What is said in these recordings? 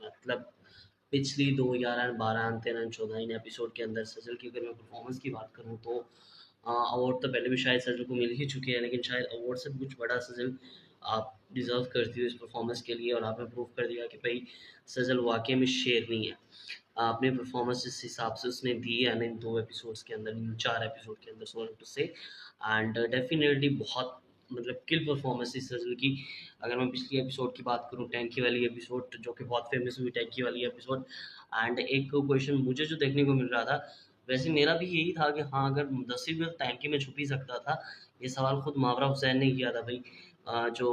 मतलब पिछली 2, 11, 12, 13, 14 in episode के अंदर सजल की अगर मैं परफॉर्मेंस की बात करूँ तो अवार्ड तो पहले भी शायद सजल को मिल ही चुके हैं, लेकिन शायद अवार्ड से कुछ बड़ा सजल आप डिज़र्व करती हो इस परफॉर्मेंस के लिए, और आपने प्रूव कर दिया कि भाई सजल वाकई में शेरनी है। अपने परफॉर्मेंस जिस हिसाब से उसने दी है ना इन 2 एपिसोड्स के अंदर, इन 4 एपिसोड के अंदर, सॉरी टू से, एंड डेफिनेटली बहुत मतलब किल परफॉर्मेंस थी सजल की। अगर मैं पिछली एपिसोड की बात करूँ, टैंकी वाली एपिसोड जो कि बहुत फेमस हुई, टैंकी वाली एपिसोड, एंड एक क्वेश्चन मुझे जो देखने को मिल रहा था, वैसे मेरा भी यही था कि हाँ, अगर मुद्दस्सिर भी टैंकी में छुप ही सकता था। ये सवाल खुद मावरा हुसैन ने किया था भाई, जो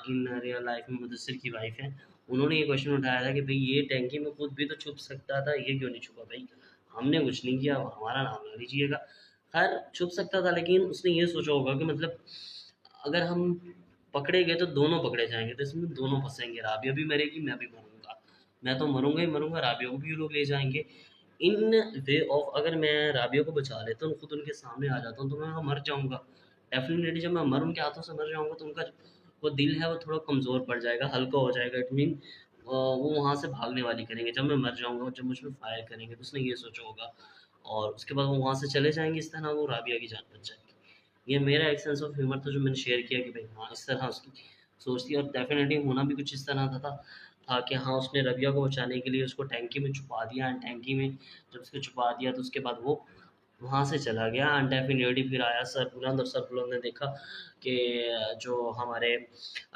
इन रियल लाइफ में मुद्दस्सिर की वाइफ है, उन्होंने ये क्वेश्चन उठाया था कि भाई ये टैंकी में खुद भी तो छुप सकता था, ये क्यों नहीं छुपा भाई, हमने कुछ नहीं किया, हमारा नाम ना लीजिएगा। खैर छुप सकता था, लेकिन उसने ये सोचा होगा कि मतलब अगर हम पकड़े गए तो दोनों पकड़े जाएंगे, तो इसमें दोनों फंसेंगे, राबिया भी मरेगी, मैं भी मरूंगा, मैं तो मरूंगा ही मरूंगा, राबिया को भी ये लोग ले जाएंगे। इन वे ऑफ अगर मैं राबिया को बचा लेता हूँ, खुद उनके सामने आ जाता हूँ, तो मैं वहाँ मर जाऊंगा। डेफिनेटली जब मैं मर उनके हाथों से मर जाऊंगा, तो उनका वो दिल है वो थोड़ा कमज़ोर पड़ जाएगा, हल्का हो जाएगा। इट मीन वो वहाँ से भागने वाली करेंगे जब मैं मर जाऊंगा, जब मुझ पर फायर करेंगे, तो उसने ये सोचा होगा, और उसके बाद वो वहाँ से चले जाएंगे, इस तरह वो राबिया की जान बच जाएगी। ये मेरा एक सेंस ऑफ ह्यूमर था जो मैंने शेयर किया कि भाई हाँ, इस तरह उसकी सोच थी, और डेफिनेटली होना भी कुछ इस तरह था कि हाँ, उसने रबिया को बचाने के लिए उसको टैंकी में छुपा दिया, एंड टैंकी में जब उसको छुपा दिया तो उसके बाद वो वहाँ से चला गया, एंड डेफिनेटली फिर आया सरबुलंद, और सरबुलंद ने देखा कि जो हमारे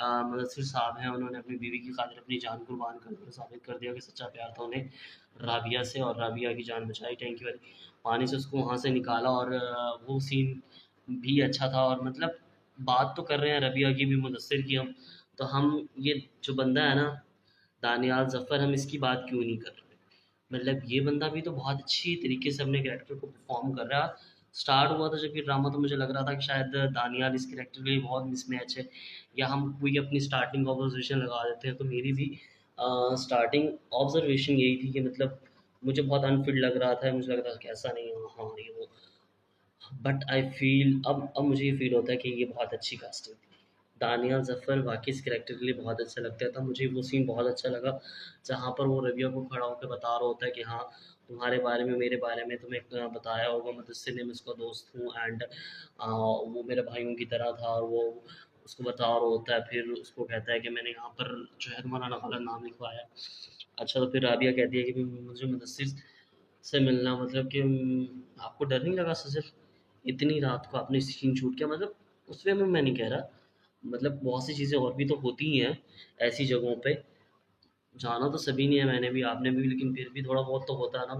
मुदस्सिर साहब हैं, उन्होंने अपनी बीवी की खातिर अपनी जान कुर्बान कर दी, साबित कर दिया कि सच्चा प्यार था उन्हें राबिया से, और राबिया की जान बचाई, टैंकी वाली पानी से उसको वहाँ से निकाला, और वो सीन भी अच्छा था। और मतलब बात तो कर रहे हैं रबिया की भी, मुदस्सिर की हम, तो हम ये जो बंदा है ना, दानियाल ज़फ़र, हम इसकी बात क्यों नहीं कर रहे? मतलब ये बंदा भी तो बहुत अच्छी तरीके से अपने कैरेक्टर को परफॉर्म कर रहा है। स्टार्ट हुआ था जब ये ड्रामा, तो मुझे लग रहा था कि शायद दानियाल इस कैरेक्टर के लिए बहुत मिसमैच है, या हम कोई अपनी स्टार्टिंग ऑब्जर्वेशन लगा देते हैं। तो मेरी भी स्टार्टिंग ऑब्जर्वेशन यही थी कि मतलब मुझे बहुत अनफिट लग रहा था, मुझे लग रहा था कि ऐसा नहीं है, हाँ ये वो, बट आई फील अब मुझे ये फील होता है कि ये बहुत अच्छी कास्टिंग थी। दानियाल ज़फ़र वाक़ई इस कैरेक्टर के लिए बहुत अच्छा लगता था। मुझे वो सीन बहुत अच्छा लगा, जहाँ पर वो रबिया को खड़ा होकर बता रहा होता है कि हाँ, तुम्हारे बारे में, मेरे बारे में तुम्हें बताया होगा मुदस्सिर ने, मैं उसका दोस्त हूँ, एंड वो मेरे भाइयों की तरह था, और वो उसको बता रहा होता है, फिर उसको कहता है कि मैंने यहाँ पर जो है तुम्हारा गलत नाम लिखवाया। अच्छा, तो फिर राबिया कहती है कि मुझे मुदस्सिर से मिलना मतलब कि आपको डर नहीं लगा सर, इतनी रात को आपने सीन शूट किया? मतलब उस वे में मैं नहीं कह रहा, मतलब बहुत सी चीज़ें और भी तो होती ही हैं ऐसी जगहों पे, जाना तो सभी ने है, मैंने भी, आपने भी, लेकिन फिर भी थोड़ा बहुत तो होता है ना।